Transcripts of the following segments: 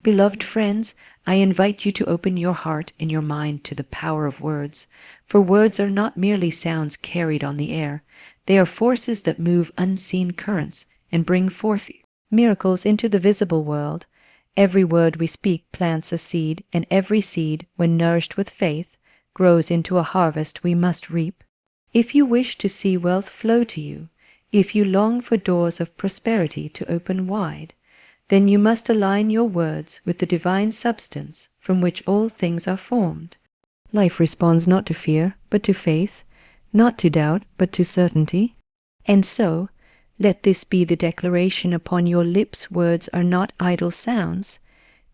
Beloved friends, I invite you to open your heart and your mind to the power of words, for words are not merely sounds carried on the air. They are forces that move unseen currents and bring forth miracles into the visible world. Every word we speak plants a seed, and every seed, when nourished with faith, grows into a harvest we must reap. If you wish to see wealth flow to you, if you long for doors of prosperity to open wide, then you must align your words with the divine substance from which all things are formed. Life responds not to fear, but to faith, not to doubt, but to certainty. And so, let this be the declaration upon your lips: words are not idle sounds.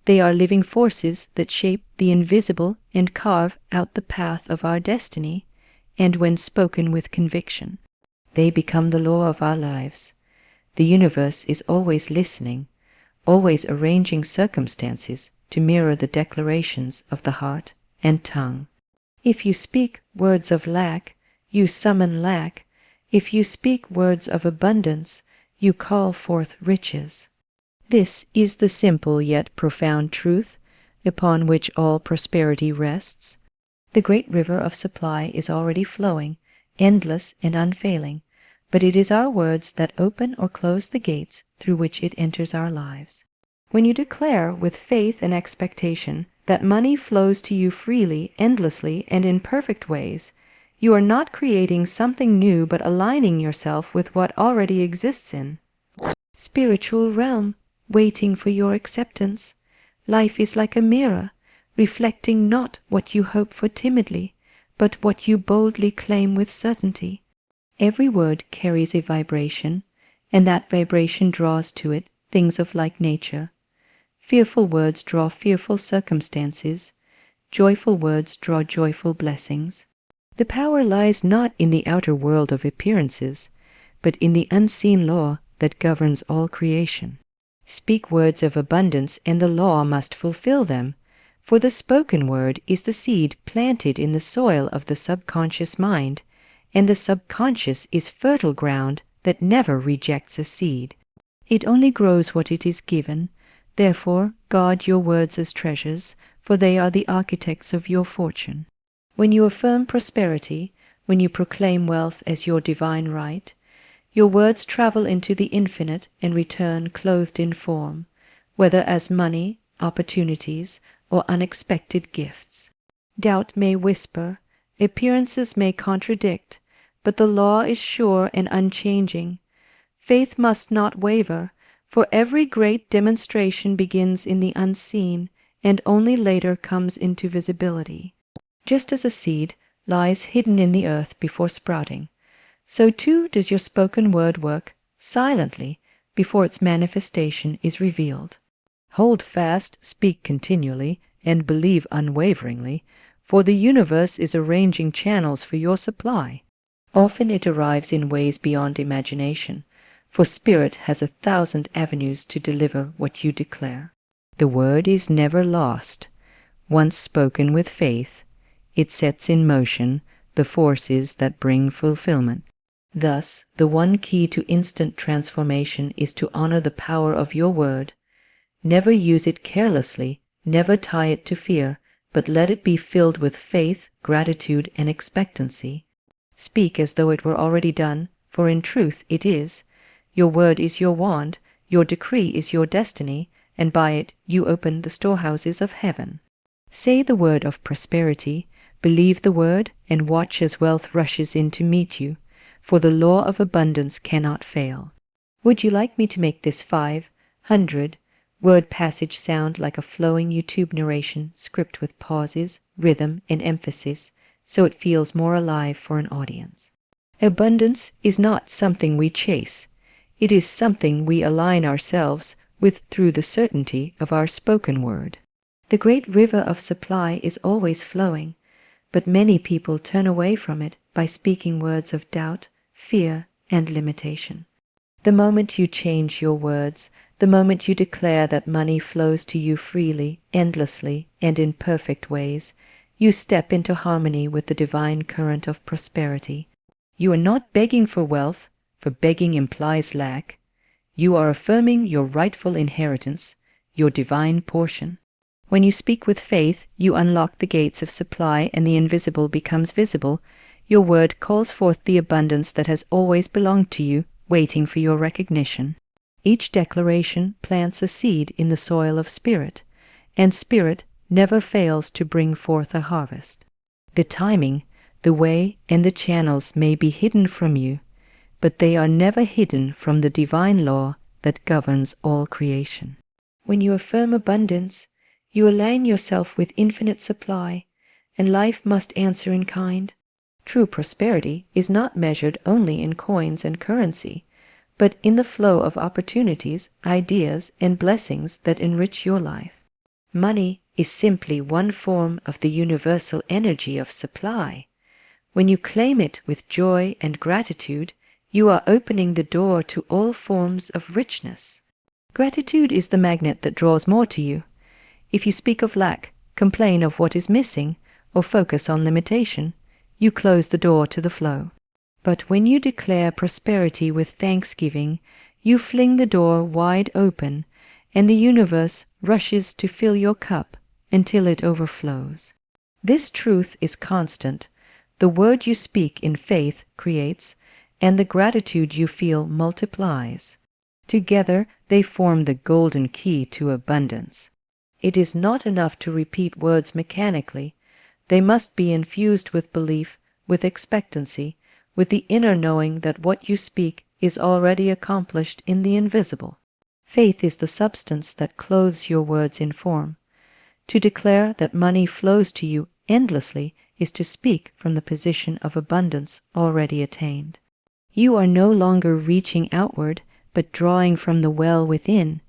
They are living forces that shape the invisible and carve out the path of our destiny, and when spoken with conviction, they become the law of our lives. The universe is always listening, always arranging circumstances to mirror the declarations of the heart and tongue. If you speak words of lack, you summon lack. If you speak words of abundance, you call forth riches. This is the simple yet profound truth upon which all prosperity rests. The great river of supply is already flowing, endless and unfailing, but it is our words that open or close the gates through which it enters our lives. When you declare with faith and expectation that money flows to you freely, endlessly, and in perfect ways, you are not creating something new but aligning yourself with what already exists in spiritual realm, waiting for your acceptance. Life is like a mirror, reflecting not what you hope for timidly, but what you boldly claim with certainty. Every word carries a vibration, and that vibration draws to it things of like nature. Fearful words draw fearful circumstances. Joyful words draw joyful blessings. The power lies not in the outer world of appearances, but in the unseen law that governs all creation. Speak words of abundance, and the law must fulfill them, for the spoken word is the seed planted in the soil of the subconscious mind, and the subconscious is fertile ground that never rejects a seed. It only grows what it is given. Therefore, guard your words as treasures, for they are the architects of your fortune. When you affirm prosperity, when you proclaim wealth as your divine right, your words travel into the infinite and return clothed in form, whether as money, opportunities, or unexpected gifts. Doubt may whisper, appearances may contradict, but the law is sure and unchanging. Faith must not waver, for every great demonstration begins in the unseen and only later comes into visibility. Just as a seed lies hidden in the earth before sprouting, so too does your spoken word work silently before its manifestation is revealed. Hold fast, speak continually, and believe unwaveringly, for the universe is arranging channels for your supply. Often it arrives in ways beyond imagination, for Spirit has 1,000 avenues to deliver what you declare. The word is never lost. Once spoken with faith, it sets in motion the forces that bring fulfillment. Thus, the one key to instant transformation is to honor the power of your word. Never use it carelessly, never tie it to fear, but let it be filled with faith, gratitude, and expectancy. Speak as though it were already done, for in truth it is. Your word is your wand, your decree is your destiny, and by it you open the storehouses of heaven. Say the word of prosperity, believe the word, and watch as wealth rushes in to meet you, for the law of abundance cannot fail. Would you like me to make this 500-word passage sound like a flowing YouTube narration script with pauses, rhythm, and emphasis, so it feels more alive for an audience? Abundance is not something we chase. It is something we align ourselves with through the certainty of our spoken word. The great river of supply is always flowing, but many people turn away from it by speaking words of doubt, fear, and limitation. The moment you change your words, the moment you declare that money flows to you freely, endlessly, and in perfect ways, you step into harmony with the divine current of prosperity. You are not begging for wealth, for begging implies lack. You are affirming your rightful inheritance. your divine portion. When you speak with faith, you unlock the gates of supply and the invisible becomes visible. Your word calls forth the abundance that has always belonged to you, waiting for your recognition. Each declaration plants a seed in the soil of spirit, and spirit never fails to bring forth a harvest. The timing, the way, and the channels may be hidden from you, but they are never hidden from the divine law that governs all creation. When you affirm abundance, you align yourself with infinite supply, and life must answer in kind. True prosperity is not measured only in coins and currency, but in the flow of opportunities, ideas, and blessings that enrich your life. Money is simply one form of the universal energy of supply. When you claim it with joy and gratitude, you are opening the door to all forms of richness. Gratitude is the magnet that draws more to you. If you speak of lack, complain of what is missing, or focus on limitation, you close the door to the flow. But when you declare prosperity with thanksgiving, you fling the door wide open, and the universe rushes to fill your cup until it overflows. This truth is constant. The word you speak in faith creates, and the gratitude you feel multiplies. Together they form the golden key to abundance. It is not enough to repeat words mechanically. They must be infused with belief, with expectancy, with the inner knowing that what you speak is already accomplished in the invisible. Faith is the substance that clothes your words in form. To declare that money flows to you endlessly is to speak from the position of abundance already attained. You are no longer reaching outward, but drawing from the well within.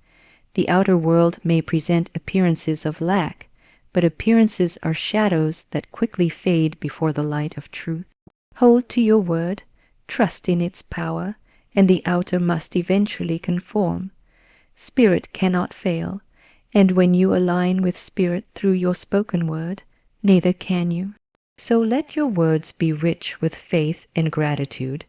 The outer world may present appearances of lack, but appearances are shadows that quickly fade before the light of truth. Hold to your word, trust in its power, and the outer must eventually conform. Spirit cannot fail, and when you align with spirit through your spoken word, neither can you. So let your words be rich with faith and gratitude.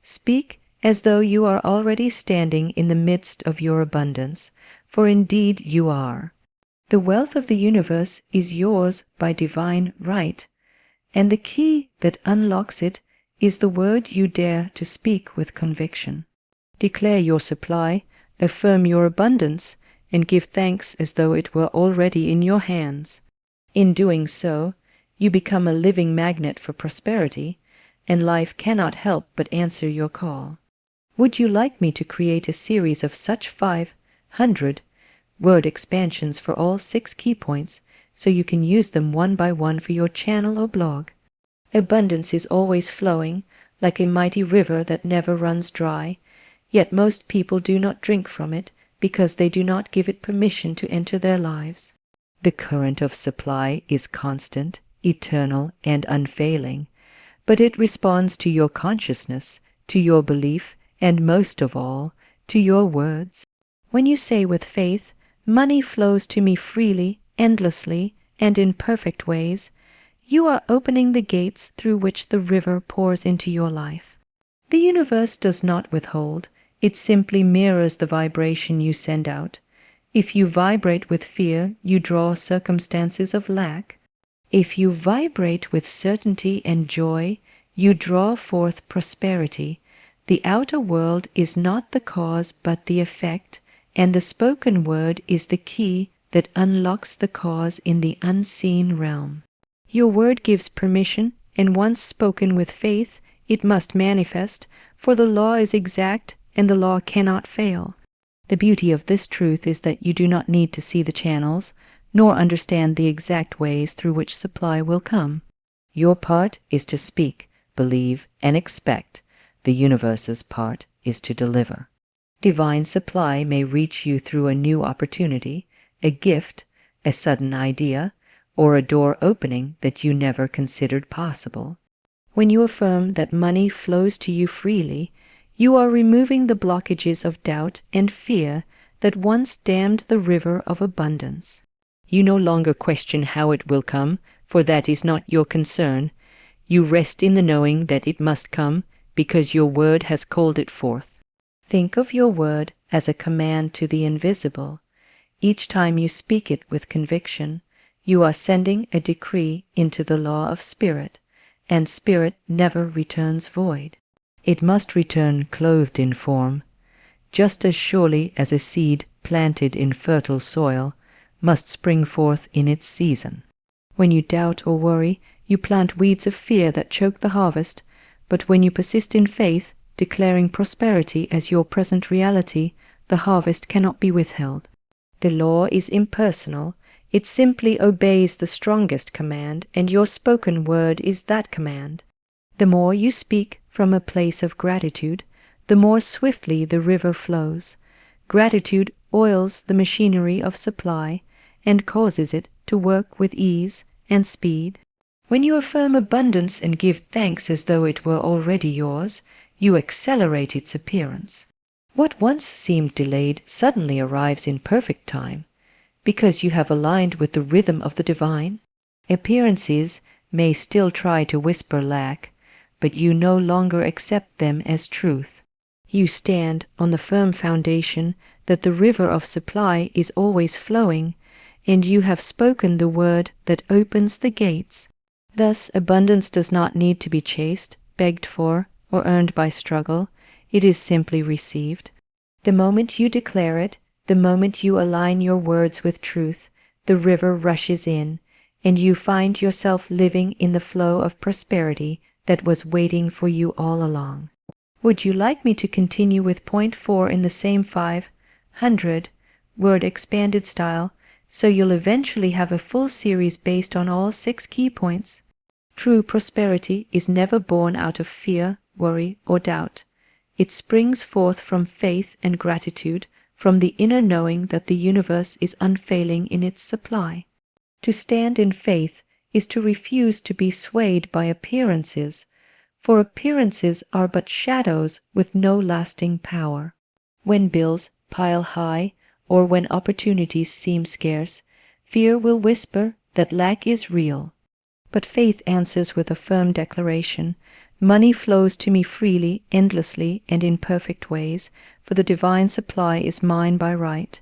Speak as though you are already standing in the midst of your abundance, for indeed you are. The wealth of the universe is yours by divine right, and the key that unlocks it is the word you dare to speak with conviction. Declare your supply, affirm your abundance, and give thanks as though it were already in your hands. In doing so, you become a living magnet for prosperity, and life cannot help but answer your call. Would you like me to create a series of such 500 word expansions for all 6 key points so you can use them one by one for your channel or blog? Abundance is always flowing, like a mighty river that never runs dry, yet most people do not drink from it because they do not give it permission to enter their lives. The current of supply is constant, eternal, and unfailing, but it responds to your consciousness, to your belief, and most of all, to your words. When you say with faith, "Money flows to me freely, endlessly, and in perfect ways," you are opening the gates through which the river pours into your life. The universe does not withhold, it simply mirrors the vibration you send out. If you vibrate with fear, you draw circumstances of lack. If you vibrate with certainty and joy, you draw forth prosperity. The outer world is not the cause but the effect, and the spoken word is the key that unlocks the cause in the unseen realm. Your word gives permission, and once spoken with faith, it must manifest, for the law is exact and the law cannot fail. The beauty of this truth is that you do not need to see the channels, nor understand the exact ways through which supply will come. Your part is to speak, believe, and expect. The universe's part is to deliver. Divine supply may reach you through a new opportunity, a gift, a sudden idea, or a door opening that you never considered possible. When you affirm that money flows to you freely, you are removing the blockages of doubt and fear that once dammed the river of abundance. You no longer question how it will come, for that is not your concern. You rest in the knowing that it must come because your word has called it forth. Think of your word as a command to the invisible. Each time you speak it with conviction, you are sending a decree into the law of spirit, and spirit never returns void. It must return clothed in form, just as surely as a seed planted in fertile soil must spring forth in its season. When you doubt or worry, you plant weeds of fear that choke the harvest, but when you persist in faith, declaring prosperity as your present reality, the harvest cannot be withheld. The law is impersonal. It simply obeys the strongest command, and your spoken word is that command. The more you speak from a place of gratitude, the more swiftly the river flows. Gratitude oils the machinery of supply and causes it to work with ease and speed. When you affirm abundance and give thanks as though it were already yours, you accelerate its appearance. What once seemed delayed suddenly arrives in perfect time, because you have aligned with the rhythm of the divine. Appearances may still try to whisper lack, but you no longer accept them as truth. You stand on the firm foundation that the river of supply is always flowing, and you have spoken the word that opens the gates. Thus, abundance does not need to be chased, begged for, or earned by struggle. It is simply received. The moment you declare it, the moment you align your words with truth, the river rushes in, and you find yourself living in the flow of prosperity that was waiting for you all along. Would you like me to continue with point 4 in the same 500-word expanded style, so you'll eventually have a full series based on all 6 key points? True prosperity is never born out of fear, worry, or doubt. It springs forth from faith and gratitude, from the inner knowing that the universe is unfailing in its supply. To stand in faith is to refuse to be swayed by appearances, for appearances are but shadows with no lasting power. When bills pile high, or when opportunities seem scarce, fear will whisper that lack is real. But faith answers with a firm declaration, "Money flows to me freely, endlessly, and in perfect ways, for the divine supply is mine by right."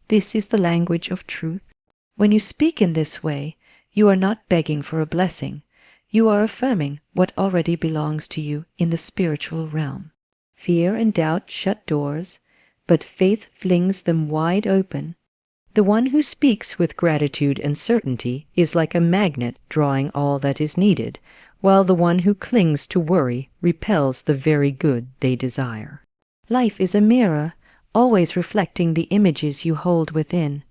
This is the language of truth. When you speak in this way, you are not begging for a blessing. You are affirming what already belongs to you in the spiritual realm. Fear and doubt shut doors, but faith flings them wide open. The one who speaks with gratitude and certainty is like a magnet drawing all that is needed, while the one who clings to worry repels the very good they desire. Life is a mirror, always reflecting the images you hold within.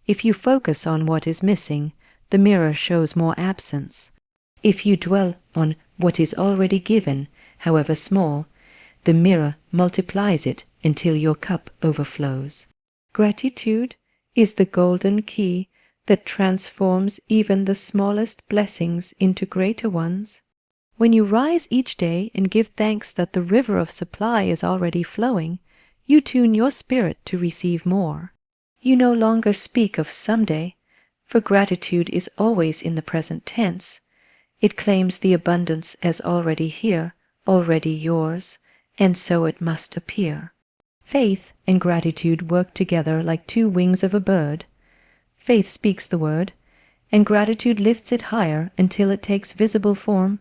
If you focus on what is missing, the mirror shows more absence. If you dwell on what is already given, however small, the mirror multiplies it until your cup overflows. Gratitude is the golden key that transforms even the smallest blessings into greater ones. When you rise each day and give thanks that the river of supply is already flowing, you tune your spirit to receive more. You no longer speak of someday, for gratitude is always in the present tense. It claims the abundance as already here, already yours, and so it must appear. Faith and gratitude work together like two wings of a bird. Faith speaks the word, and gratitude lifts it higher until it takes visible form.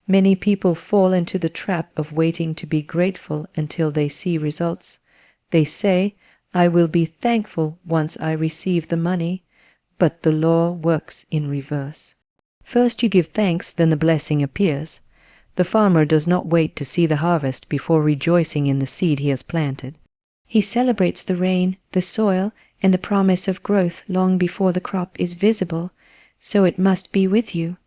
Many people fall into the trap of waiting to be grateful until they see results. They say, "I will be thankful once I receive the money," but the law works in reverse. First you give thanks, then the blessing appears. The farmer does not wait to see the harvest before rejoicing in the seed he has planted. He celebrates the rain, the soil, and the promise of growth long before the crop is visible, so it must be with you.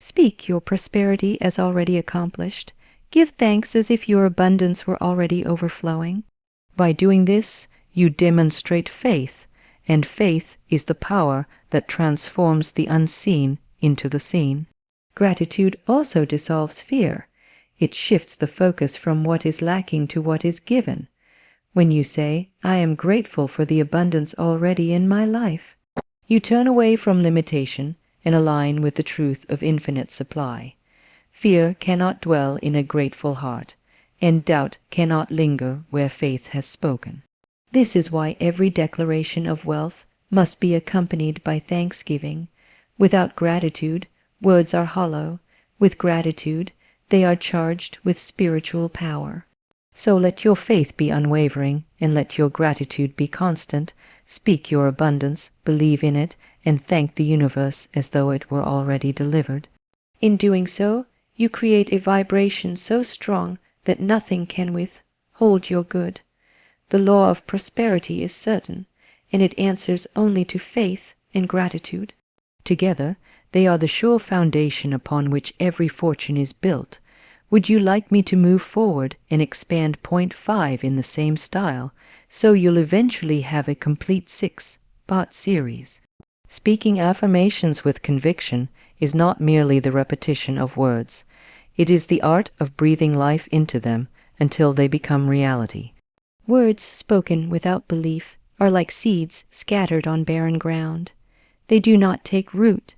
Speak your prosperity as already accomplished. Give thanks as if your abundance were already overflowing. By doing this, you demonstrate faith, and faith is the power that transforms the unseen into the seen. Gratitude also dissolves fear. It shifts the focus from what is lacking to what is given. When you say, "I am grateful for the abundance already in my life," you turn away from limitation and align with the truth of infinite supply. Fear cannot dwell in a grateful heart, and doubt cannot linger where faith has spoken. This is why every declaration of wealth must be accompanied by thanksgiving. Without gratitude, words are hollow. With gratitude, they are charged with spiritual power. So let your faith be unwavering, and let your gratitude be constant. Speak your abundance, believe in it, and thank the universe as though it were already delivered. In doing so, you create a vibration so strong that nothing can withhold your good. The law of prosperity is certain, and it answers only to faith and gratitude. Together, they are the sure foundation upon which every fortune is built. Would you like me to move forward and expand point 5 in the same style, so you'll eventually have a complete 6-part series? Speaking affirmations with conviction is not merely the repetition of words. It is the art of breathing life into them until they become reality. Words spoken without belief are like seeds scattered on barren ground. They do not take root.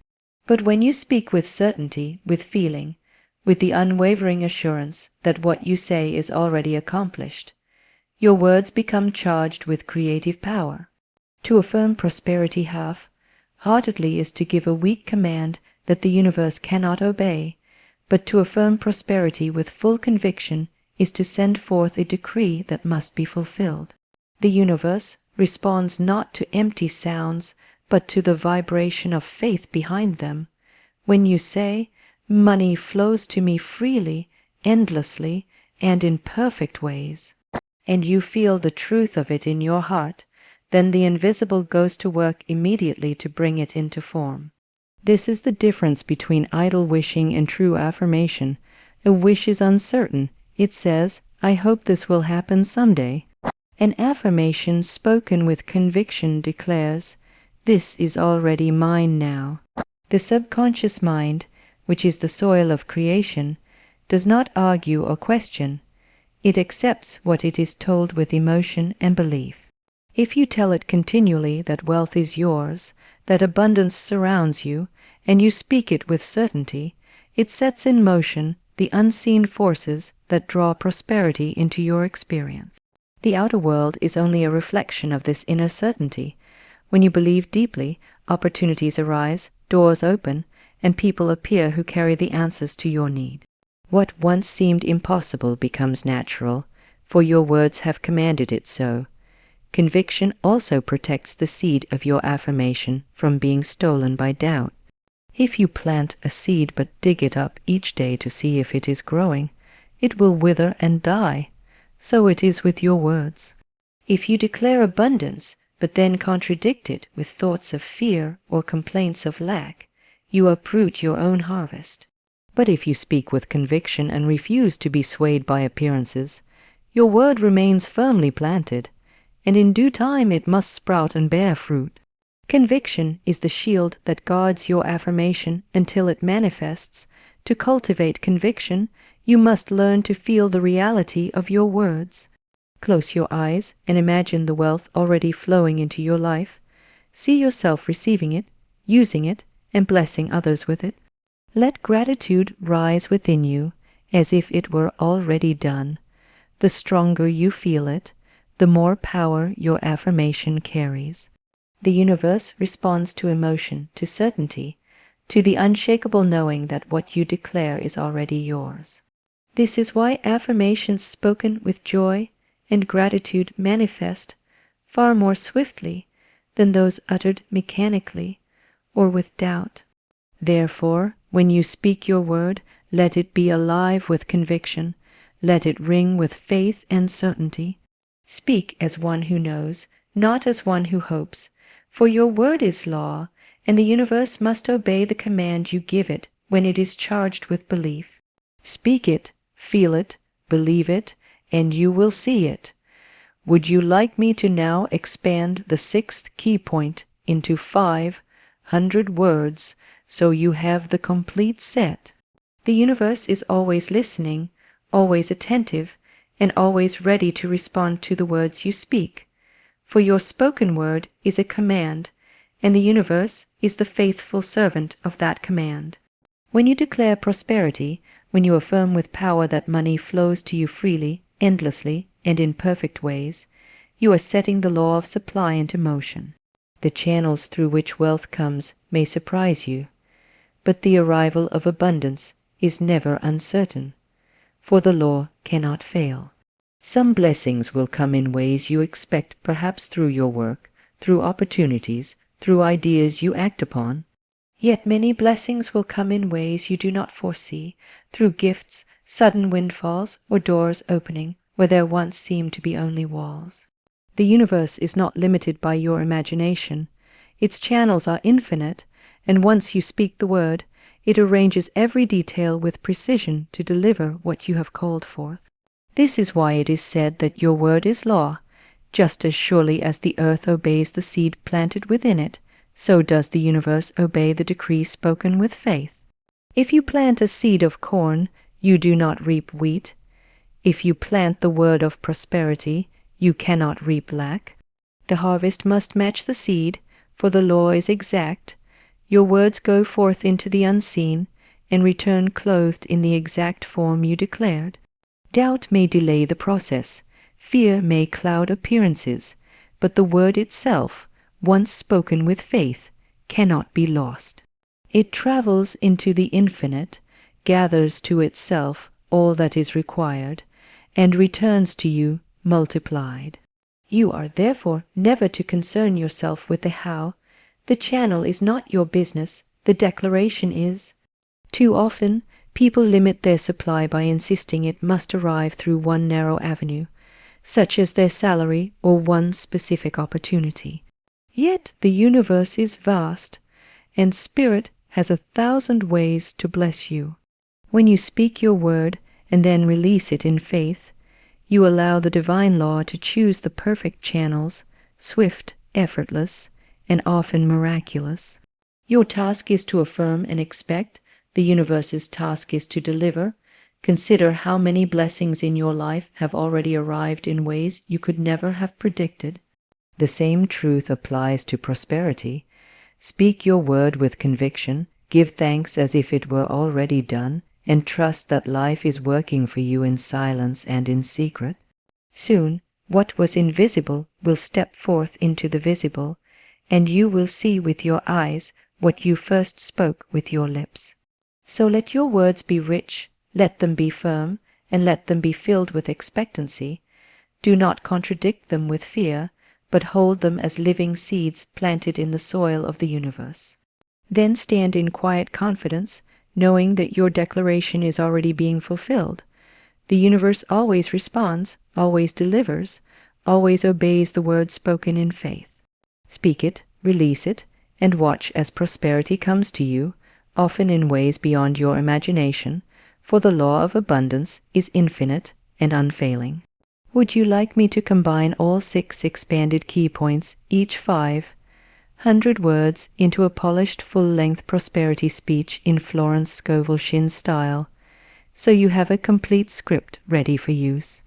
But when you speak with certainty, with feeling, with the unwavering assurance that what you say is already accomplished, your words become charged with creative power. To affirm prosperity half-heartedly is to give a weak command that the universe cannot obey, but to affirm prosperity with full conviction is to send forth a decree that must be fulfilled. The universe responds not to empty sounds, but to the vibration of faith behind them. When you say, "Money flows to me freely, endlessly, and in perfect ways," and you feel the truth of it in your heart, then the invisible goes to work immediately to bring it into form. This is the difference between idle wishing and true affirmation. A wish is uncertain. It says, "I hope this will happen someday." An affirmation spoken with conviction declares, "This is already mine now." The subconscious mind, which is the soil of creation, does not argue or question. It accepts what it is told with emotion and belief. If you tell it continually that wealth is yours, that abundance surrounds you, and you speak it with certainty, it sets in motion the unseen forces that draw prosperity into your experience. The outer world is only a reflection of this inner certainty. When you believe deeply, opportunities arise, doors open, and people appear who carry the answers to your need. What once seemed impossible becomes natural, for your words have commanded it so. Conviction also protects the seed of your affirmation from being stolen by doubt. If you plant a seed but dig it up each day to see if it is growing, it will wither and die. So it is with your words. If you declare abundance, but then contradict it with thoughts of fear or complaints of lack, you uproot your own harvest. But if you speak with conviction and refuse to be swayed by appearances, your word remains firmly planted, and in due time it must sprout and bear fruit. Conviction is the shield that guards your affirmation until it manifests. To cultivate conviction, you must learn to feel the reality of your words. Close your eyes and imagine the wealth already flowing into your life. See yourself receiving it, using it, and blessing others with it. Let gratitude rise within you as if it were already done. The stronger you feel it, the more power your affirmation carries. The universe responds to emotion, to certainty, to the unshakable knowing that what you declare is already yours. This is why affirmations spoken with joy and gratitude manifest far more swiftly than those uttered mechanically or with doubt. Therefore, when you speak your word, let it be alive with conviction, let it ring with faith and certainty. Speak as one who knows, not as one who hopes, for your word is law, and the universe must obey the command you give it when it is charged with belief. Speak it, feel it, believe it, and you will see it. Would you like me to now expand the 6th key point into 500 words so you have the complete set? The universe is always listening, always attentive, and always ready to respond to the words you speak. For your spoken word is a command, and the universe is the faithful servant of that command. When you declare prosperity, when you affirm with power that money flows to you freely, endlessly, and in perfect ways, you are setting the law of supply into motion. The channels through which wealth comes may surprise you, but the arrival of abundance is never uncertain, for the law cannot fail. Some blessings will come in ways you expect, perhaps through your work, through opportunities, through ideas you act upon. Yet many blessings will come in ways you do not foresee, through gifts, sudden windfalls, or doors opening where there once seemed to be only walls. The universe is not limited by your imagination. Its channels are infinite, and once you speak the word, it arranges every detail with precision to deliver what you have called forth. This is why it is said that your word is law. Just as surely as the earth obeys the seed planted within it, so does the universe obey the decree spoken with faith. If you plant a seed of corn, you do not reap wheat. If you plant the word of prosperity, you cannot reap lack. The harvest must match the seed, for the law is exact. Your words go forth into the unseen, and return clothed in the exact form you declared. Doubt may delay the process, fear may cloud appearances, but the word itself, once spoken with faith, cannot be lost. It travels into the infinite, gathers to itself all that is required, and returns to you multiplied. You are therefore never to concern yourself with the how. The channel is not your business, the declaration is. Too often, people limit their supply by insisting it must arrive through one narrow avenue, such as their salary or one specific opportunity. Yet the universe is vast, and Spirit has 1,000 ways to bless you. When you speak your word and then release it in faith, you allow the divine law to choose the perfect channels, swift, effortless, and often miraculous. Your task is to affirm and expect. The universe's task is to deliver. Consider how many blessings in your life have already arrived in ways you could never have predicted. The same truth applies to prosperity. Speak your word with conviction, give thanks as if it were already done, and trust that life is working for you in silence and in secret. Soon, what was invisible will step forth into the visible, and you will see with your eyes what you first spoke with your lips. So let your words be rich, let them be firm, and let them be filled with expectancy. Do not contradict them with fear, but hold them as living seeds planted in the soil of the universe. Then stand in quiet confidence, knowing that your declaration is already being fulfilled. The universe always responds, always delivers, always obeys the word spoken in faith. Speak it, release it, and watch as prosperity comes to you, often in ways beyond your imagination, for the law of abundance is infinite and unfailing. Would you like me to combine all 6 expanded key points, each 500 words, into a polished full-length prosperity speech in Florence Scovel Shinn style, so you have a complete script ready for use?